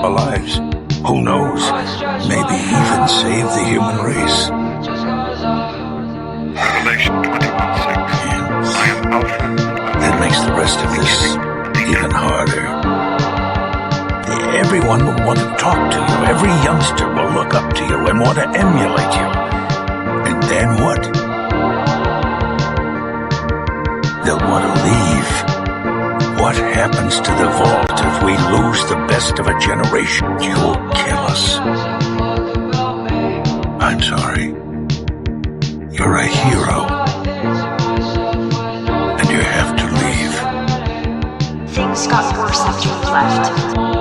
our lives. Who knows? Maybe even save the human race. Revelation 21:6. I am Alpha. That makes the rest of this even harder. Everyone will want to talk to you. Every youngster will look up to you and want to emulate you. And then what? They'll want to leave. What happens to the vault if we lose the best of a generation? You'll kill us. I'm sorry. You're a hero. And you have to leave. Things got worse after you left.